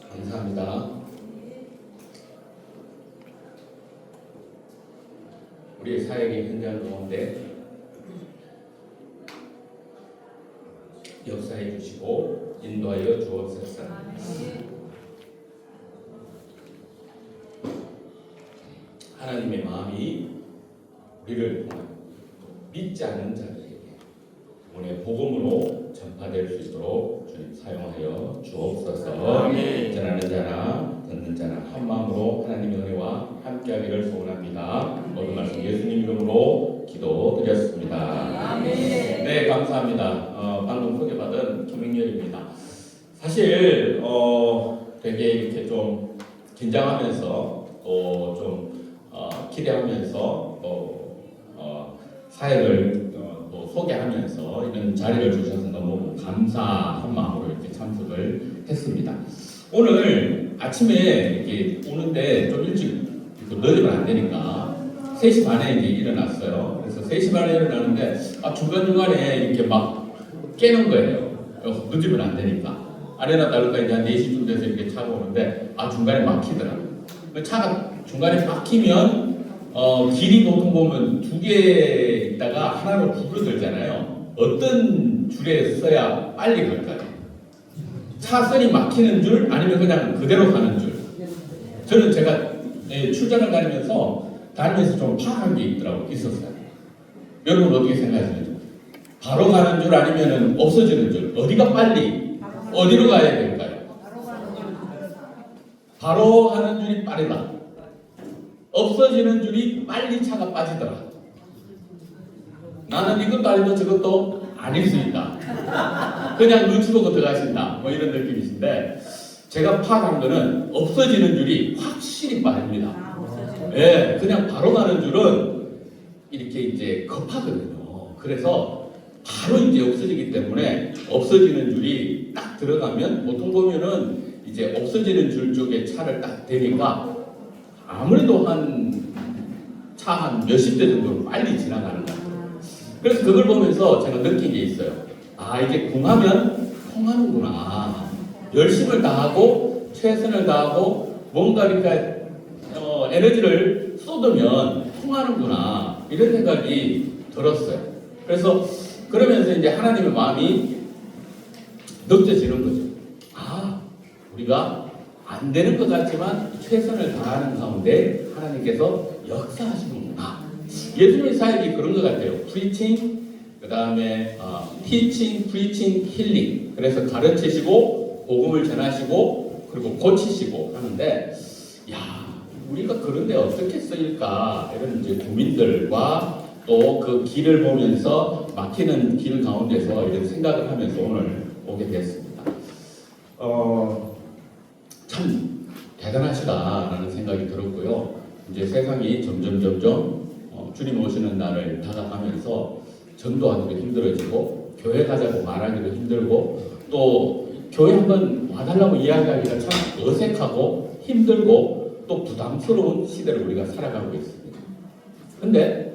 감사합니다. 우리의 사역의 현장 가운데 역사해 주시고 인도하여 주옵소서. 하나님의 마음이 우리를 믿지 않는 자들에게 오늘 복음으로 전파될 수 있도록 주님 사용하여 주옵소서. 아멘. 전하는 자나 듣는 자나 한 마음으로 하나님의 은혜와 함께하기를 소원합니다. 모든 말씀 예수님 이름으로 기도드렸습니다. 아멘. 네, 감사합니다. 방금 소개받은 김행렬입니다. 사실 되게 이렇게 좀 긴장하면서 또 좀 기대하면서 또 사역을 또 소개하면서 이런 자리를 주셔서 너무 감사한 마음으로 이렇게 참석을 했습니다. 오늘 아침에 이렇게 오는데 좀 일찍 늦으면 안 되니까 3시 반에 이제 일어났어요. 그래서 3시 반에 일어나는데 중간중간에 이렇게 막 깨는 거예요. 늦으면 안 되니까. 아래나 다를까 이제 한 4시쯤 돼서 이렇게 차가 오는데 중간에 막히더라고요. 차가 중간에 막히면 길이 보통 보면 2개 있다가 하나로 구부러들잖아요. 어떤 줄에 서야 빨리 갈까요? 차선이 막히는 줄 아니면 그냥 그대로 가는 줄? 저는 제가 출장을 다니면서 좀 파악한 게 있었어요. 여러분 어떻게 생각하시는지? 바로 가는 줄 아니면 없어지는 줄? 어디가 빨리? 어디로 가야 될까요? 바로 가는 줄이 빠르다. 없어지는 줄이 빨리 차가 빠지더라. 나는 이것도 아니고 저것도 아닐 수 있다. 그냥 눈치 보고 들어가신다. 뭐 이런 느낌이신데 제가 파악한 거는 없어지는 줄이 확실히 빠릅니다. 예, 그냥 바로 가는 줄은 이렇게 이제 급하거든요. 그래서 바로 이제 없어지기 때문에 없어지는 줄이 딱 들어가면 보통 보면은 이제 없어지는 줄 쪽에 차를 딱 대니까 아무래도 차 한 몇십 대 정도 빨리 지나가는 것 같아요. 그래서 그걸 보면서 제가 느낀 게 있어요. 이게 궁하면 통하는구나. 열심을 다하고 최선을 다하고 뭔가 이렇게 에너지를 쏟으면 통하는구나. 이런 생각이 들었어요. 그래서 그러면서 이제 하나님의 마음이 느껴지는 거죠. 우리가 안 되는 것 같지만 최선을 다하는 가운데 하나님께서 역사하시는구나. 예수님의 사역이 그런 것 같아요. preaching, 그 다음에 teaching, preaching, healing. 그래서 가르치시고 복음을 전하시고 그리고 고치시고 하는데 우리가 그런데 어떻게 쓰일까 이런 이제 고민들과 또 그 길을 보면서 막히는 길 가운데서 이런 생각을 하면서 오늘 오게 됐습니다. 참 대단하시다라는 생각이 들었고요. 이제 세상이 점점 주님 오시는 날을 다가가면서 전도하기도 힘들어지고 교회 가자고 말하기도 힘들고 또 교회 한번 와달라고 이야기하기가 참 어색하고 힘들고 또 부담스러운 시대를 우리가 살아가고 있습니다. 근데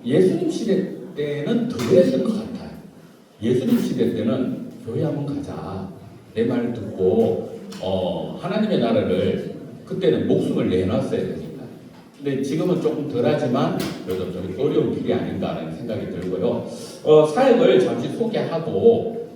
예수님 시대 때는 더 그랬을 것 같아요. 예수님 시대 때는 교회 한번 가자. 내 말 듣고 하나님의 나라를 그때는 목숨을 내놨어야 되니까. 근데 지금은 조금 덜하지만 그래도 좀 어려운 길이 아닌가라는 생각이 들고요. 사역을 잠시 소개하고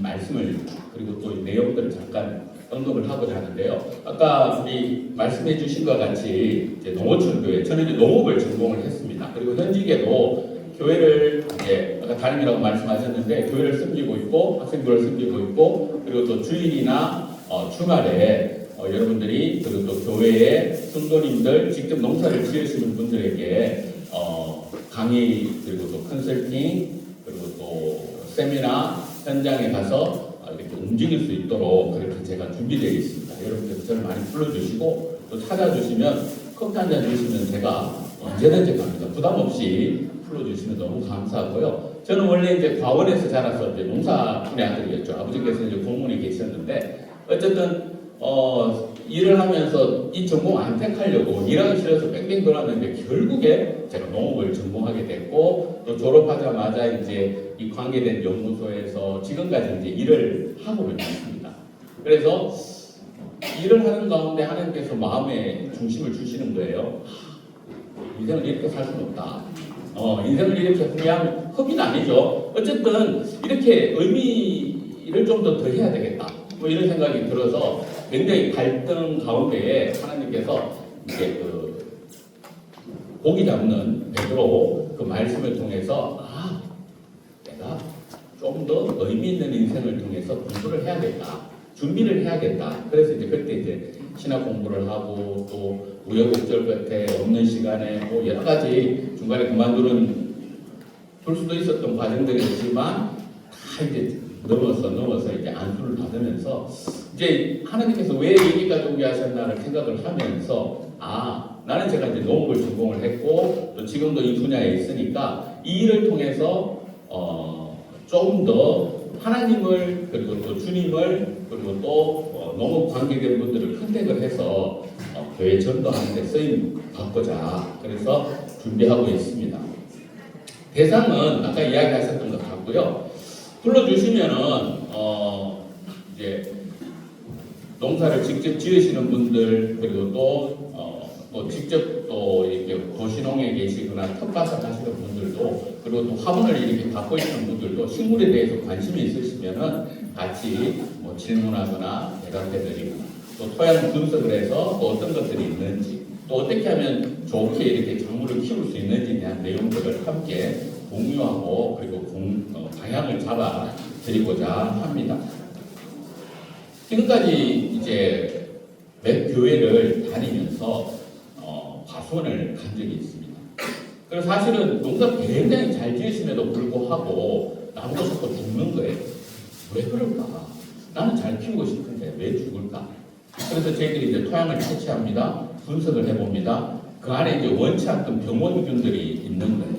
말씀을 그리고 또 내용들을 잠깐 언급을 하고자 하는데요. 아까 우리 말씀해 주신 것 같이 이제 농어촌교회, 저는 이제 농업을 전공을 했습니다. 그리고 현직에도 교회를 이제 아까 담임이라고 말씀하셨는데 교회를 섬기고 있고 학생들을 섬기고 있고 그리고 또 주일이나 주말에 여러분들이 그리고 또 교회의 성도님들 직접 농사를 지으시는 분들에게 강의 그리고 또 컨설팅 그리고 또 세미나 현장에 가서 이렇게 움직일 수 있도록 그렇게 제가 준비되어 있습니다. 여러분들 저를 많이 불러주시고 또 찾아주시면 커피 한 잔 주시면 제가 언제든지 갑니다. 부담 없이 불러주시면 너무 감사하고요. 저는 원래 이제 과원에서 자라서 이제 농사꾼의 아들이었죠. 아버지께서 이제 공무원이 계셨는데 어쨌든 일을 하면서 이 전공 안 택하려고 일하기 싫어서 뺑뺑 돌았는데 결국에 제가 농업을 전공하게 됐고 또 졸업하자마자 이제 이 관계된 연구소에서 지금까지 이제 일을 하고는 있습니다. 그래서 일을 하는 가운데 하나님께서 마음에 중심을 주시는 거예요. 인생을 이렇게 살 수는 없다. 인생을 이렇게 흥미하면 흡입 아니죠. 어쨌든 이렇게 의미를 좀 더 해야 되겠다. 뭐 이런 생각이 들어서 굉장히 갈등 가운데에 하나님께서 이제 그 고기 잡는 베드로 그 말씀을 통해서 내가 좀 더 의미 있는 인생을 통해서 공부를 해야겠다. 준비를 해야겠다. 그래서 이제 그때 이제 신학 공부를 하고 또 우여곡절 끝에 없는 시간에 뭐 여러 가지 중간에 그만둘 수도 있었던 과정들이 있지만 다 이제 넘어서 이제 안수를 받으면서 이제 하나님께서 왜 여기까지 오게 하셨나를 생각을 하면서 나는 제가 이제 농업을 전공을 했고 또 지금도 이 분야에 있으니까 이 일을 통해서 좀 더 하나님을 그리고 또 주님을 그리고 또 농업 관계된 분들을 컨택을 해서 교회 전도하는 데 쓰임 받고자 그래서 준비하고 있습니다. 대상은 아까 이야기하셨던 것 같고요. 불러주시면은 이제 농사를 직접 지으시는 분들 그리고 또 직접 또 이렇게 도시농에 계시거나 텃밭을 하시는 분들도 그리고 또 화분을 이렇게 갖고 있는 분들도 식물에 대해서 관심이 있으시면은 같이 뭐 질문하거나 대답해드리고 또 토양 분석을 해서 또 어떤 것들이 있는지 또 어떻게 하면 좋게 이렇게 작물을 키울 수 있는지에 대한 내용들을 함께 공유하고 그리고 방향을 잡아 드리고자 합니다. 지금까지 이제 몇 교회를 다니면서 과수원을 간 적이 있습니다. 그래서 사실은 농사 굉장히 잘 지으심에도 불구하고 나무가 자꾸 죽는 거예요. 왜 그럴까? 나는 잘 키우고 싶은데 왜 죽을까? 그래서 저희들이 이제 토양을 채취합니다. 분석을 해봅니다. 그 안에 이제 원치 않던 병원균들이 있는 거예요.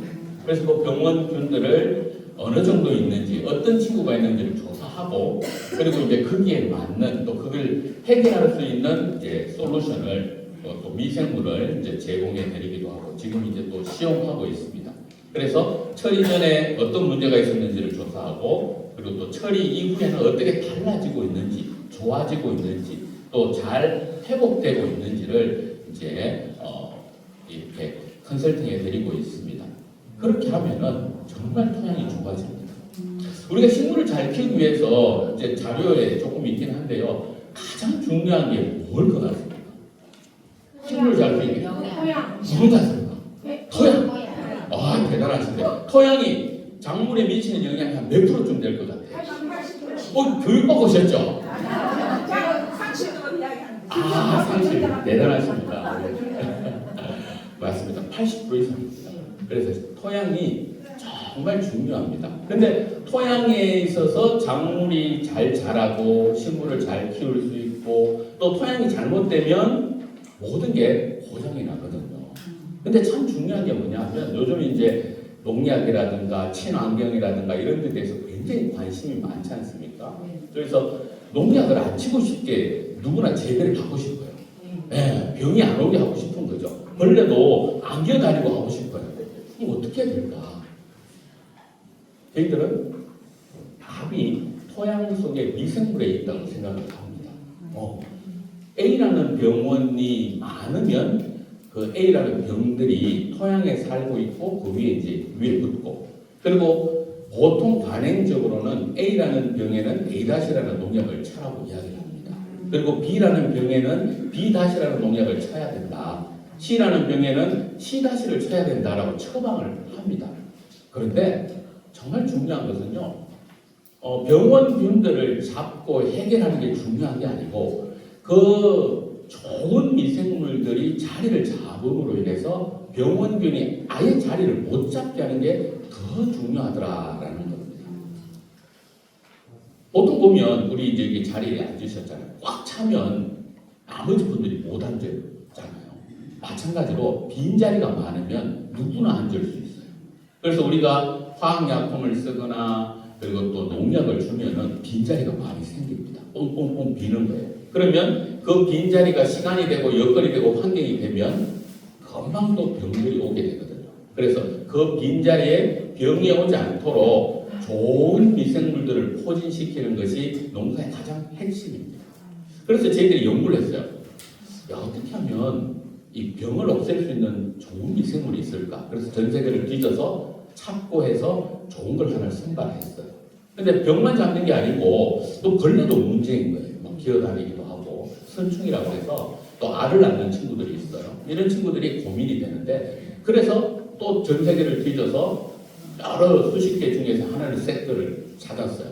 그래서 그 병원균들을 어느 정도 있는지, 어떤 친구가 있는지를 조사하고, 그리고 이제 거기에 맞는 또 그걸 해결할 수 있는 이제 솔루션을 또 미생물을 이제 제공해 드리기도 하고, 지금 이제 또 시험하고 있습니다. 그래서 처리 전에 어떤 문제가 있었는지를 조사하고, 그리고 또 처리 이후에는 어떻게 달라지고 있는지, 좋아지고 있는지, 또 잘 회복되고 있는지를 이제 이렇게 컨설팅해 드리고 있습니다. 그렇게 하면은 정말 토양이 좋아집니다. 우리가 식물을 잘 키우기 위해서 이제 자료에 조금 있긴 한데요. 가장 중요한 게 뭘 것 같습니까? 식물을 잘 키우기 위해 무슨 같습니까? 토양. 대단하신데. 토양이 작물에 미치는 영향이 한 몇 프로쯤 될 것 같아요? 교육받고 오셨죠? 30. 대단하십니다. 맞습니다. 80% 이상입니다. 그래서 토양이 정말 중요합니다. 근데 토양에 있어서 작물이 잘 자라고 식물을 잘 키울 수 있고 또 토양이 잘못되면 모든 게 고장이 나거든요. 근데 참 중요한 게 뭐냐면 요즘 이제 농약이라든가 친환경이라든가 이런 데 대해서 굉장히 관심이 많지 않습니까? 그래서 농약을 안 치고 싶게 누구나 재배를 받고 싶어요. 병이 안 오게 하고 싶은 거죠. 벌레도 안 기어다니고 하고 싶어요. 그럼 어떻게 해야 될까? 저희들은 답이 토양 속에 미생물에 있다고 생각을 합니다. A라는 병원이 많으면 그 A라는 병들이 토양에 살고 있고 그 위에 이제 위에 붙고 그리고 보통 관행적으로는 A라는 병에는 A-라는 농약을 쳐라고 이야기를 합니다. 그리고 B라는 병에는 B-라는 농약을 쳐야 된다. C라는 병에는 C-를 쳐야 된다라고 처방을 합니다. 그런데 정말 중요한 것은요. 병원균들을 잡고 해결하는 게 중요한 게 아니고 그 좋은 미생물들이 자리를 잡음으로 인해서 병원균이 아예 자리를 못 잡게 하는 게 더 중요하더라라는 겁니다. 보통 보면 우리 이제 이 자리에 앉으셨잖아요. 꽉 차면 나머지 분들이 못 앉잖아요. 마찬가지로 빈자리가 많으면 누구나 앉을 수 있어요. 그래서 우리가 화학약품을 쓰거나 그리고 또 농약을 주면은 빈자리가 많이 생깁니다. 뻥뻥뻥 비는 거예요. 그러면 그 빈자리가 시간이 되고 여건이 되고 환경이 되면 금방 또 병들이 오게 되거든요. 그래서 그 빈자리에 병이 오지 않도록 좋은 미생물들을 포진시키는 것이 농사의 가장 핵심입니다. 그래서 저희들이 연구를 했어요. 야, 어떻게 하면 이 병을 없앨 수 있는 좋은 미생물이 있을까? 그래서 전 세계를 뒤져서 찾고 해서 좋은 걸 하나 선발했어요. 근데 병만 잡는 게 아니고 또 벌레도 문제인 거예요. 막 기어다니기도 하고 선충이라고 해서 또 알을 낳는 친구들이 있어요. 이런 친구들이 고민이 되는데 그래서 또 전 세계를 뒤져서 여러 수십 개 중에서 하나의 섹터를 찾았어요.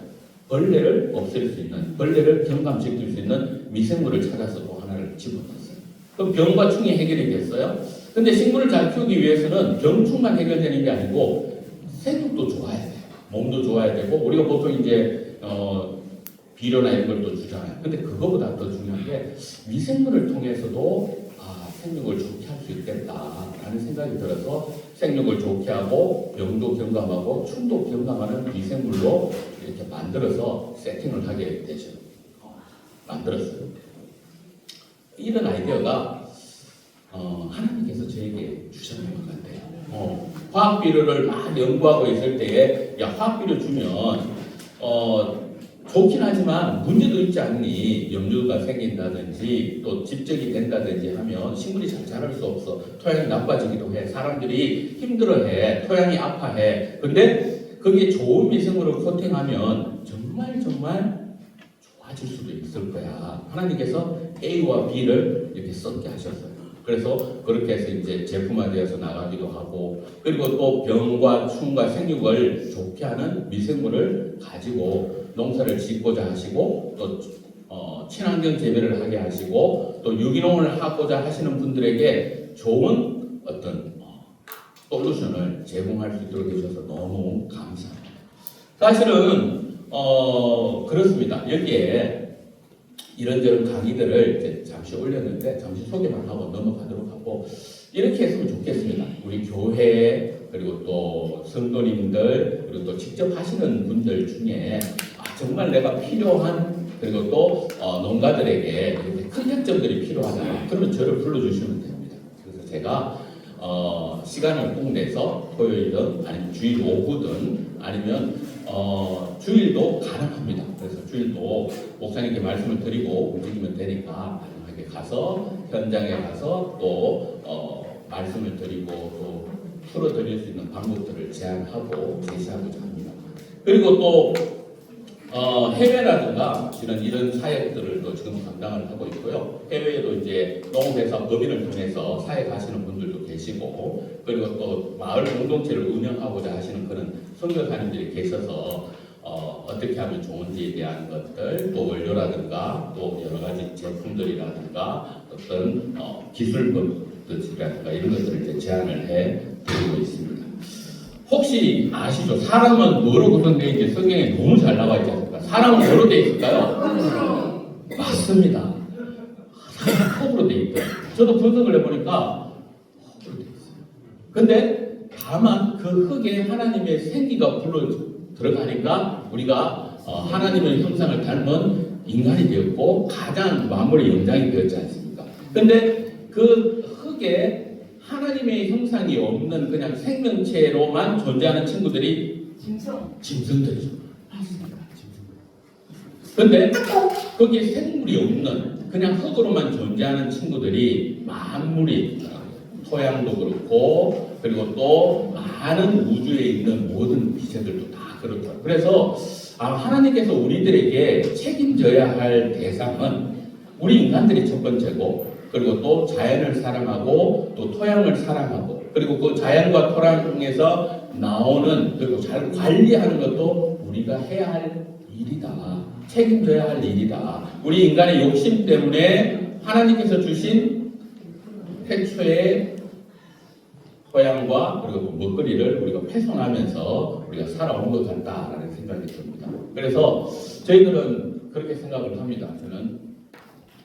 벌레를 없앨 수 있는, 벌레를 경감시킬 수 있는 미생물을 찾아서 또 하나를 집어넣었어요. 그럼 병과 충이 해결이 됐어요. 근데 식물을 잘 키우기 위해서는 병충만 해결되는 게 아니고 생육도 좋아야 돼요. 몸도 좋아야 되고 우리가 보통 이제 비료나 이런 걸 또 주잖아요. 근데 그거보다 더 중요한 게 미생물을 통해서도 생육을 좋게 할 수 있겠다라는 생각이 들어서 생육을 좋게 하고 병도 경감하고 충도 경감하는 미생물로 이렇게 만들어서 세팅을 하게 되죠. 만들었어요. 이런 아이디어가 하나님께서 저에게 주셨는 것 같아요. 화학 비료를 막 연구하고 있을 때에 야, 화학 비료 주면 좋긴 하지만 문제도 있지 않니? 염류가 생긴다든지 또 집적이 된다든지 하면 식물이 잘 자랄 수 없어. 토양이 나빠지기도 해. 사람들이 힘들어해. 토양이 아파해. 근데 거기에 좋은 미생물을 코팅하면 정말 좋아질 수도 있을 거야. 하나님께서 A와 B를 이렇게 섞게 하셨어요. 그래서 그렇게 해서 이제 제품화되어서 나가기도 하고 그리고 또 병과 충과 생육을 좋게 하는 미생물을 가지고 농사를 짓고자 하시고 또 친환경 재배를 하게 하시고 또 유기농을 하고자 하시는 분들에게 좋은 어떤 솔루션을 제공할 수 있도록 해주셔서 너무 감사합니다. 사실은 그렇습니다. 여기에 이런저런 강의들을 이제 잠시 올렸는데 잠시 소개만 하고 넘어가도록 하고 이렇게 했으면 좋겠습니다. 우리 교회 그리고 또 성도님들 그리고 또 직접 하시는 분들 중에 정말 내가 필요한 그리고 또 농가들에게 이렇게 큰 득점들이 필요하다. 그러면 저를 불러주시면 됩니다. 그래서 제가 시간을 꼭 내서 토요일은 아니면 주일 오후든 아니면 주일도 가능합니다. 그래서 주일도 목사님께 말씀을 드리고 움직이면 되니까 가능하게 가서 현장에 가서 또 말씀을 드리고 또 풀어드릴 수 있는 방법들을 제안하고 제시하고자 합니다. 그리고 또 해외라든가 이런 사역들을 또 지금 감당을 하고 있고요. 해외에도 이제 농업회사 법인을 통해서 사역하시는 분들도 계시고 그리고 또 마을 공동체를 운영하고자 하시는 그런 선교사님들이 계셔서 어떻게 하면 좋은지에 대한 것들 또 원료라든가 또 여러 가지 제품들이라든가 어떤 기술법들이라든가 이런 것들을 이제 제안을 해드리고 있습니다. 혹시 아시죠? 사람은 뭐로 구성되어 있는지 성경에 너무 잘 나와 있지 않습니까? 사람은 뭐로 되어 있을까요? 맞습니다. 사람은 흙으로 되어 있대요. 저도 분석을 해보니까 흙으로 되어 있어요. 근데 다만 그 흙에 하나님의 생기가 불러 들어가니까 우리가 하나님의 형상을 닮은 인간이 되었고 가장 만물의 영장이 되었지 않습니까? 근데 그 흙에 하나님의 형상이 없는 그냥 생명체로만 존재하는 친구들이 짐승들이죠. 맞습니다. 짐승들. 근데 거기에 생물이 없는 그냥 흙으로만 존재하는 친구들이 만물이 토양도 그렇고 그리고 또 많은 우주에 있는 모든 기체들도 다 그렇죠. 그래서 하나님께서 우리들에게 책임져야 할 대상은 우리 인간들이 첫 번째고 그리고 또 자연을 사랑하고 또 토양을 사랑하고 그리고 그 자연과 토양에서 나오는 그리고 잘 관리하는 것도 우리가 해야 할 일이다. 책임져야 할 일이다. 우리 인간의 욕심 때문에 하나님께서 주신 태초의 토양과 그리고 먹거리를 우리가 훼손하면서 우리가 살아온 것 같다라는 생각이 듭니다. 그래서 저희들은 그렇게 생각을 합니다. 저는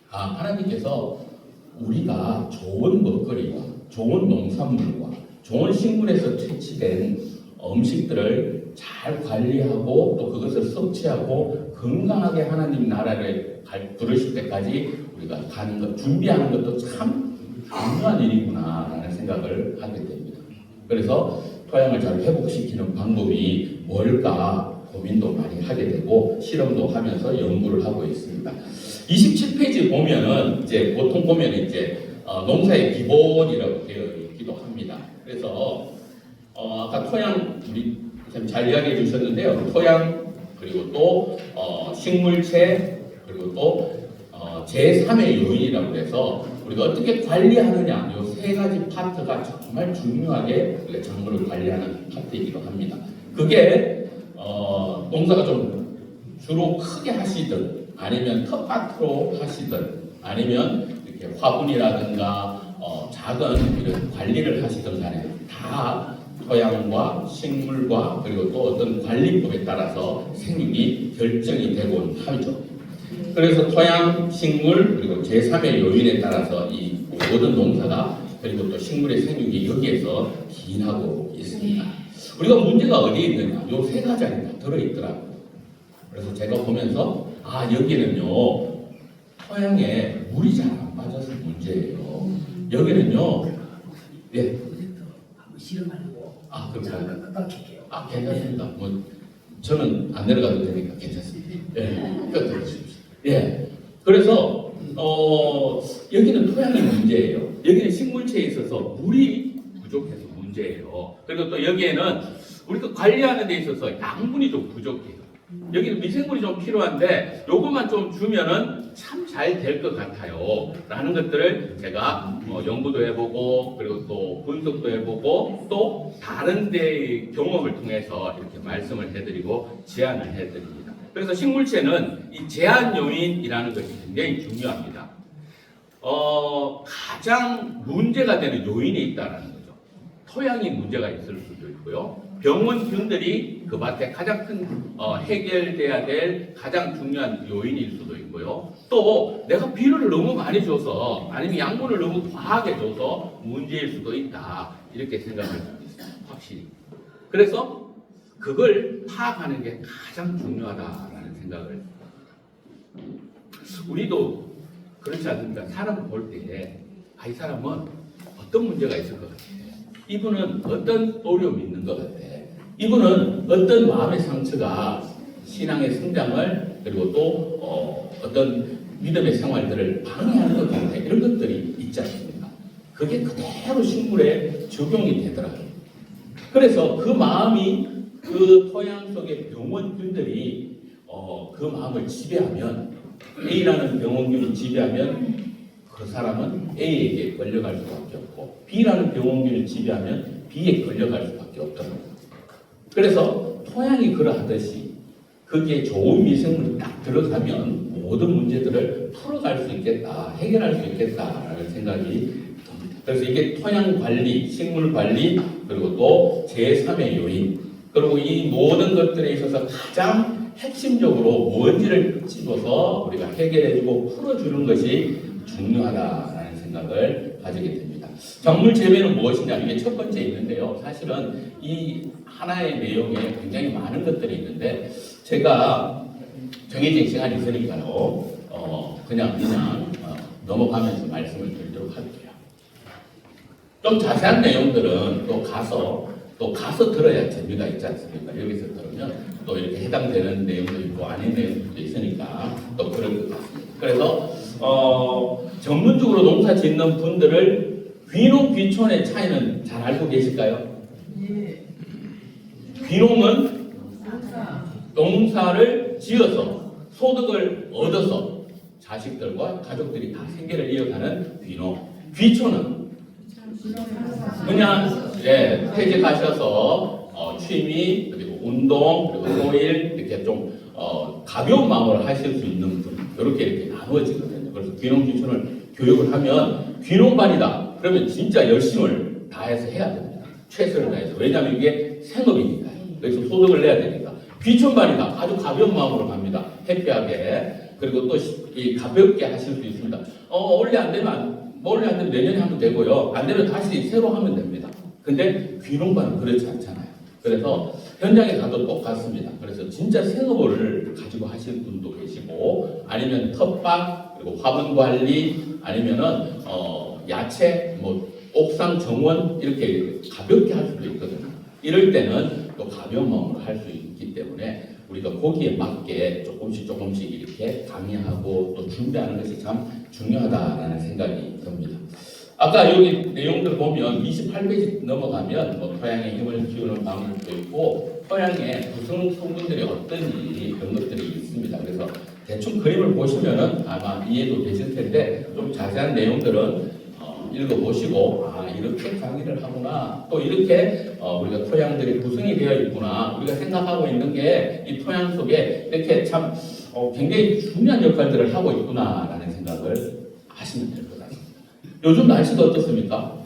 하나님께서 우리가 좋은 먹거리와 좋은 농산물과 좋은 식물에서 채취된 음식들을 잘 잘 관리하고 또 그것을 섭취하고 건강하게 하나님 나라를 부르실 때까지 우리가 가는 것, 준비하는 것도 참 중요한 일이구나라는 생각을 하게 됩니다. 그래서 토양을 잘 회복시키는 방법이 뭘까 고민도 많이 하게 되고 실험도 하면서 연구를 하고 있습니다. 27페이지 보면은 이제 보통 보면 이제 농사의 기본이라고 되어 있기도 합니다. 그래서 아까 토양 우리 잘 이야기해 주셨는데요. 토양 그리고 또 식물체 그리고 또 제3의 요인이라고 해서 우리가 어떻게 관리하느냐 이 세 가지 파트가 정말 중요하게 우리가 작물을 관리하는 파트이기도 합니다. 그게 농사가 좀 주로 크게 하시든 아니면 텃밭으로 하시든 아니면 이렇게 화분이라든가 작은 이런 관리를 하시든 간에 다 토양과 식물과 그리고 또 어떤 관리법에 따라서 생육이 결정이 되곤 하죠. 그래서 토양, 식물 그리고 제3의 요인에 따라서 이 모든 농사가 그리고 또 식물의 생육이 여기에서 기인하고 있습니다. 우리가 문제가 어디에 있느냐? 요 세 가지 안에 다 들어있더라고요. 그래서 제가 보면서 여기는요 토양에 물이 잘 안 빠져서 문제예요. 여기는요 실험하려고. 그렇죠. 깎을게요. 괜찮습니다. 뭐 저는 안 내려가도 되니까 괜찮습니다. 끝으로 주십시오. 그래서 여기는 토양이 문제예요. 여기는 식물체에 있어서 물이 부족해서 문제예요. 그리고 또 여기에는 우리가 관리하는 데 있어서 양분이 좀 부족해요. 여기는 미생물이 좀 필요한데 요것만 좀 주면은 참 잘 될 것 같아요 라는 것들을 제가 연구도 해보고 그리고 또 분석도 해보고 또 다른 데의 경험을 통해서 이렇게 말씀을 해드리고 제안을 해드립니다. 그래서 식물체는 이 제한 요인이라는 것이 굉장히 중요합니다. 가장 문제가 되는 요인이 있다는 거죠. 토양이 문제가 있을 수도 있고요. 병원균들이 그 밭에 가장 큰 해결돼야 될 가장 중요한 요인일 수도 있고요. 또 내가 비료를 너무 많이 줘서 아니면 양분을 너무 과하게 줘서 문제일 수도 있다. 이렇게 생각을 합니다. 확실히. 그래서 그걸 파악하는 게 가장 중요하다라는 생각을 우리도 그렇지 않습니까? 사람을 볼 때 이 사람은 어떤 문제가 있을 것 같아. 이분은 어떤 어려움이 있는 것 같아. 이분은 어떤 마음의 상처가 신앙의 성장을 그리고 또 어떤 믿음의 생활들을 방해하는 것 같아. 이런 것들이 있지 않습니까? 그게 그대로 식물에 적용이 되더라고요. 그래서 그 마음이 그 토양 속의 병원균들이 그 마음을 지배하면 A라는 병원균이 지배하면 그 사람은 A에게 걸려갈 수밖에 없고 B라는 병원균을 지배하면 B에 걸려갈 수밖에 없더라고요. 그래서 토양이 그러하듯이 거기에 좋은 미생물이 딱 들어가면 모든 문제들을 풀어갈 수 있겠다, 해결할 수 있겠다라는 생각이 듭니다. 그래서 이게 토양 관리, 식물 관리, 그리고 또 제3의 요인, 그리고 이 모든 것들에 있어서 가장 핵심적으로 뭔지를 집어서 우리가 해결해주고 풀어주는 것이 중요하다라는 생각을 가지게 됩니다. 작물 재배는 무엇이냐? 이게 첫 번째 있는데요. 사실은 이 하나의 내용에 굉장히 많은 것들이 있는데 제가 정해진 시간이 있으니까요. 그냥 넘어가면서 말씀을 드리도록 할게요. 좀 자세한 내용들은 또 가서 들어야 재미가 있지 않습니까? 여기서 들으면 또 이렇게 해당되는 내용도 있고 아닌 내용도 있으니까 또 그럴 것 같습니다. 그래서 전문적으로 농사 짓는 분들을 귀농 귀촌의 차이는 잘 알고 계실까요? 예. 귀농은 농사를 지어서 소득을 얻어서 자식들과 가족들이 다 생계를 이어가는 귀농. 귀촌은 그냥 퇴직하셔서 취미 그리고 운동 그리고 토일 이렇게 좀 가벼운 마음으로 하실 수 있는 분 이렇게 나누어지거든요. 그래서 귀농 귀촌을 교육을 하면 귀농반이다. 그러면 진짜 열심을 다해서 해야 됩니다. 최선을 다해서. 왜냐하면 이게 생업이니까요. 그래서 소득을 내야 되니까. 귀촌반이다. 아주 가벼운 마음으로 갑니다. 해피하게. 그리고 또 가볍게 하실 수 있습니다. 원래 안 되면 내년에 하면 되고요. 안 되면 다시 새로 하면 됩니다. 근데 귀농반은 그렇지 않잖아요. 그래서 현장에 가도 똑같습니다. 그래서 진짜 생업을 가지고 하시는 분도 계시고 아니면 텃밭 그리고 화분 관리 아니면은 야채 뭐 옥상 정원 이렇게 가볍게 할 수도 있거든요. 이럴 때는 또 가벼운 마음으로 할 수 있기 때문에 우리가 거기에 맞게 조금씩 이렇게 강의하고 또 준비하는 것이 참 중요하다라는 생각이 듭니다. 아까 여기 내용들 보면 28페이지 넘어가면 뭐 토양의 힘을 키우는 방법도 있고 토양의 구성 성분들이 어떤지 그런 것들이 있습니다. 그래서 대충 그림을 보시면은 아마 이해도 되실 텐데 좀 자세한 내용들은 읽어보시고 이렇게 강의를 하구나 또 이렇게 우리가 토양들이 구성이 되어 있구나 우리가 생각하고 있는 게 이 토양 속에 이렇게 참 굉장히 중요한 역할들을 하고 있구나라는 생각을 하시면 될 것 같습니다. 요즘 날씨가 어떻습니까?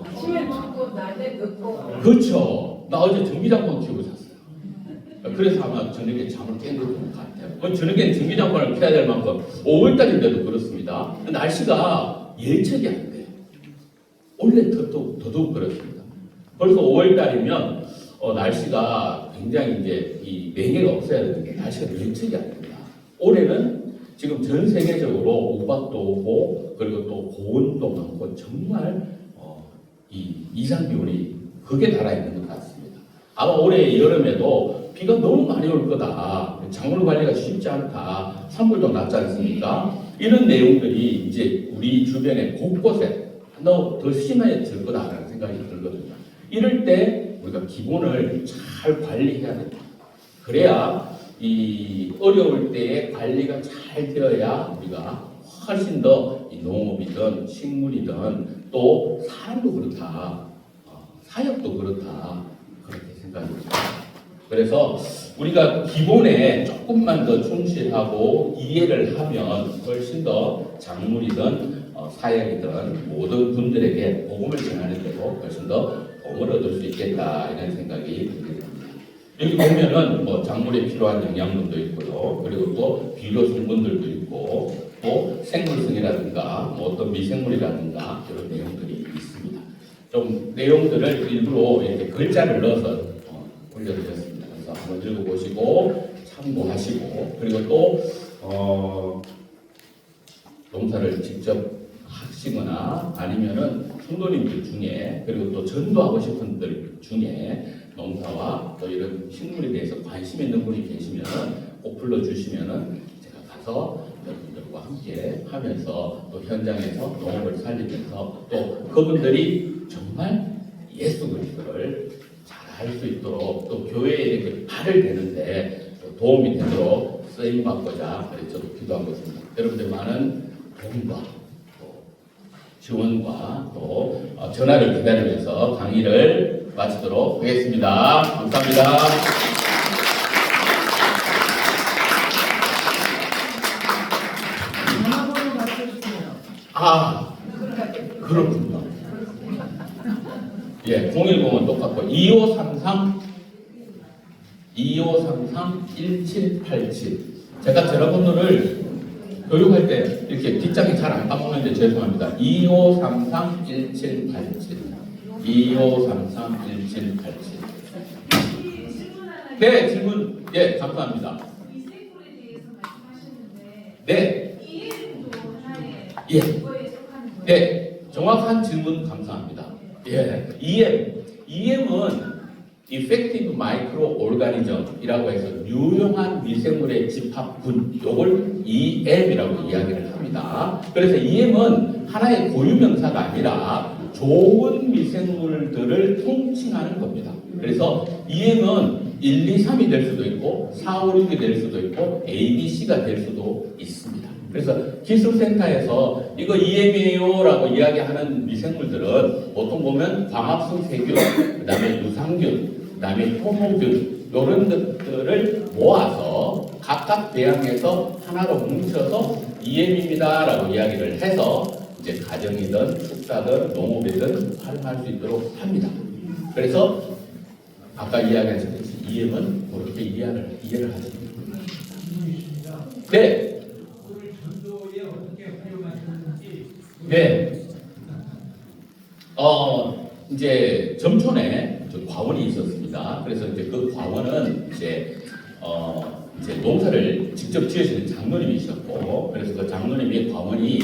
아침에 춥고 낮에 덥고. 그렇죠. 나 어제 전기장판 키우고 잤어요. 그래서 아마 저녁에 잠을 깬 것 같아요. 저녁에 전기장판을 켜야 될 만큼 5월달인데도 그렇습니다. 날씨가 예측이 안 돼요. 원래 더더욱 그렇습니다. 벌써 5월달이면 날씨가 굉장히 이제 이 냉해가 없어야 되는데 날씨가 예측이 안 됩니다. 올해는 지금 전 세계적으로 우박도 오고 그리고 또 고온도 많고 정말 이 이상 기온이 극에 달아 있는 것 같습니다. 아마 올해 여름에도 비가 너무 많이 올 거다. 작물 관리가 쉽지 않다. 산불도 났지 않습니까? 이런 내용들이 이제 우리 주변에 곳곳에 더 심해질 거다라는 생각이 들거든요. 이럴 때 우리가 기본을 잘 관리해야 된다. 그래야 이 어려울 때에 관리가 잘 되어야 우리가 훨씬 더 이 농업이든 식물이든 또 사람도 그렇다. 사역도 그렇다. 그렇게 생각합니다. 그래서 우리가 기본에 조금만 더 충실하고 이해를 하면 훨씬 더 작물이든 사역이든 모든 분들에게 복음을 전하는 데도 훨씬 더 도움을 얻을 수 있겠다 이런 생각이 듭니다. 여기 보면은 뭐 작물에 필요한 영양분도 있고요. 그리고 또 비료 성분들도 있고 또 생물성이라든가 뭐 어떤 미생물이라든가 이런 내용들이 있습니다. 좀 내용들을 일부러 이렇게 글자를 넣어서 올려드렸습니다. 그래서 한번 읽어보시고 참고하시고 그리고 또 농사를 직접 하시거나 아니면은 성도님들 중에 그리고 또 전도하고 싶은 분들 중에 농사와 또 이런 식물에 대해서 관심 있는 분이 계시면은 꼭 불러주시면은 제가 가서 여러분들과 함께 하면서 또 현장에서 농업을 살리면서 또 그분들이 정말 예수 그리스도를 잘 할 수 있도록 또 교회에 이렇게 발을 대는데 도움이 되도록 쓰임 받고자 저도 기도하고 있습니다. 여러분들 많은 도움과 또 지원과 또 전화를 기다리면서 강의를 마치도록 하겠습니다. 감사합니다. 전화번호 맞춰주세요. 그렇군요. 예, 010은 똑같고 2533-1787. 제가 전화번호를 교육할 때 이렇게 뒷장이 잘 안 까먹는데 죄송합니다. 2533-1787. 2533-1787. 네, 질문. 예, 감사합니다. 미생물에 대해서 말씀하셨는데 네. EM도 하나의 예. 그거에 속하는 거예요? 네, 정확한 질문 감사합니다. 예, EM은 Effective Microorganism이라고 해서 유용한 미생물의 집합군, 요걸 EM이라고 이야기를 합니다. 그래서 EM은 하나의 고유명사가 아니라 좋은 미생물들을 통칭하는 겁니다. 그래서 EM은 1, 2, 3이 될 수도 있고 4, 5, 6이 될 수도 있고 A, B, C가 될 수도 있습니다. 그래서 기술센터에서 이거 EM이에요 라고 이야기하는 미생물들은 보통 보면 광합성 세균, 그 다음에 유산균, 그 다음에 효모균 이런 것들을 모아서 각각 배양해서 하나로 뭉쳐서 EM입니다 라고 이야기를 해서 이제 가정이든 축사든 농업이든 활용할 수 있도록 합니다. 그래서 아까 이야기하셨듯이 EM은 그렇게 이해를 하시면 됩니다. 네. 네. 이제 점촌에 과원이 있었습니다. 그래서 이제 그 과원은 이제 농사를 직접 지으시는 장로님이셨고, 그래서 그 장로님의 과원이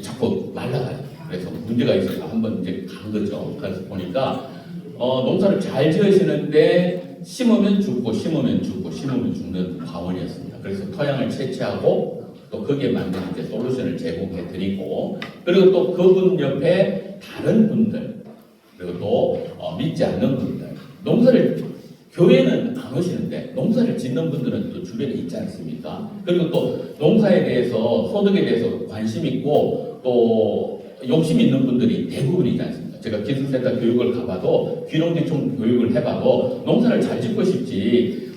자꾸 말라가요. 그래서 문제가 있어서 한번 이제 간 거죠. 그래서 보니까 농사를 잘 지으시는데 심으면 죽고 심으면 죽고 심으면 죽는 과원이었습니다. 그래서 토양을 채취하고 또 거기에 맞는 이제 솔루션을 제공해 드리고, 그리고 또 그분 옆에 다른 분들, 그리고 또 믿지 않는 분들, 농사를 교회는 안 오시는데 농사를 짓는 분들은 또 주변에 있지 않습니까? 그리고 또 농사에 대해서, 소득에 대해서 관심 있고 또 욕심 있는 분들이 대부분이지 않습니까? 제가 기술센터 교육을 가봐도, 귀농지총 교육을 해봐도 농사를 잘 짓고 싶지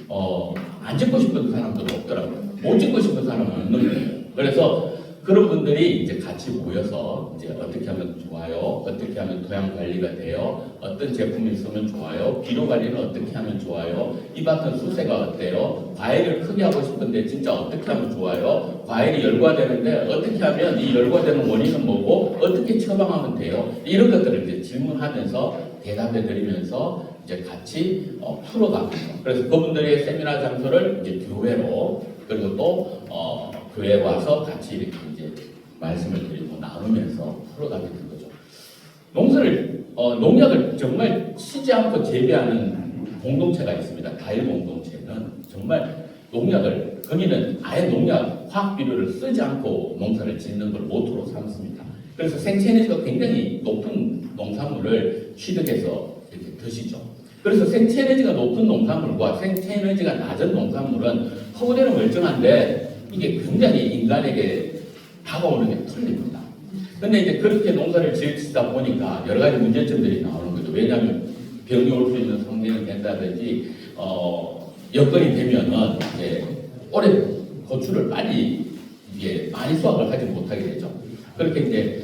안 짓고 싶은 사람들은 없더라고요. 못 짓고 싶은 사람은 없는 거예요. 그래서 그런 분들이 이제 같이 모여서 이제 어떻게 하면 좋아요, 어떻게 하면 토양 관리가 돼요, 어떤 제품을 쓰면 좋아요, 비료 관리는 어떻게 하면 좋아요, 이 밭은 수세가 어때요, 과일을 크게 하고 싶은데 진짜 어떻게 하면 좋아요, 과일이 열과되는데 어떻게 하면 이 열과되는 원인은 뭐고 어떻게 처방하면 돼요, 이런 것들을 이제 질문하면서 대답해 드리면서 이제 같이 풀어가면서, 그래서 그분들의 세미나 장소를 이제 교회로, 그리고 또 교회에 와서 같이 이렇게 이제 말씀을 드리고 나누면서 풀어가게 된 거죠. 농약을 정말 치지 않고 재배하는 공동체가 있습니다. 다일 공동체는 정말 농약을, 거기는 아예 농약, 화학 비료를 쓰지 않고 농사를 짓는 걸 모토로 삼습니다. 그래서 생체 에너지가 굉장히 높은 농산물을 취득해서 이렇게 드시죠. 그래서 생체 에너지가 높은 농산물과 생체 에너지가 낮은 농산물은 허구대로 멀쩡한데 이게 굉장히 인간에게 다가오는 게 틀립니다. 근데 이제 그렇게 농사를 지으시다 보니까 여러 가지 문제점들이 나오는 거죠. 왜냐하면 병이 올 수 있는 성질이 된다든지, 여건이 되면은 이제 올해 고추를 빨리 이게 많이 수확을 하지 못하게 되죠. 그렇게 이제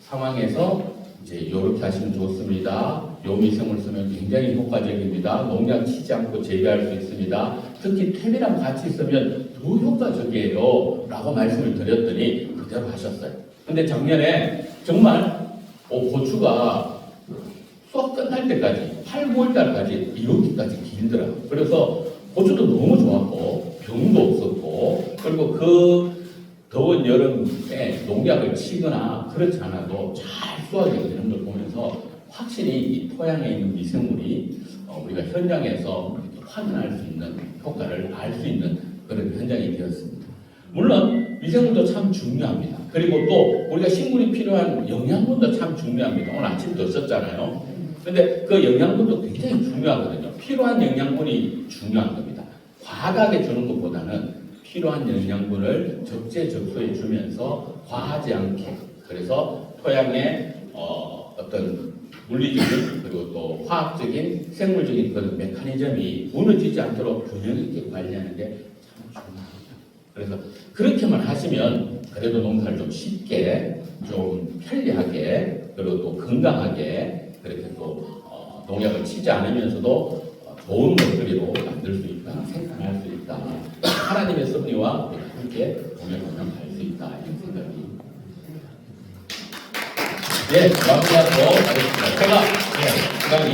상황에서 이제 이렇게 하시면 좋습니다. 요미성을 쓰면 굉장히 효과적입니다. 농약 치지 않고 재배할 수 있습니다. 특히 퇴비랑 같이 쓰면 더 효과적이에요 라고 말씀을 드렸더니 그대로 하셨어요. 근데 작년에 정말 고추가 수확 끝날 때까지 8, 9월 달까지 이렇게까지 길더라고요. 그래서 고추도 너무 좋았고 병도 없었고, 그리고 그 더운 여름에 농약을 치거나 그렇지 않아도 잘 수확이 되는 걸 보면서 확실히 이 토양에 있는 미생물이 우리가 현장에서 확인할 수 있는 효과를 알 수 있는 그런 현장이 되었습니다. 물론 미생물도 참 중요합니다. 그리고 또 우리가 식물이 필요한 영양분도 참 중요합니다. 오늘 아침도 썼잖아요. 근데 그 영양분도 굉장히 중요하거든요. 필요한 영양분이 중요한 겁니다. 과하게 주는 것보다는 필요한 영양분을 적재적소에 주면서 과하지 않게, 그래서 토양에 어떤 물리적인 그리고 또 화학적인 생물적인 그런 메커니즘이 무너지지 않도록 균형 있게 관리하는 게 참 중요합니다. 그래서 그렇게만 하시면 그래도 농사를 좀 쉽게, 좀 편리하게, 그리고 또 건강하게, 그렇게 또 농약을 치지 않으면서도 좋은 것들로 만들 수 있다, 생산할 수 있다, 하나님의 섭리와 함께 동행하면 갈 수 있다, 이런 생각이. 예, 마무리하고 가겠습니다. 제가 시간이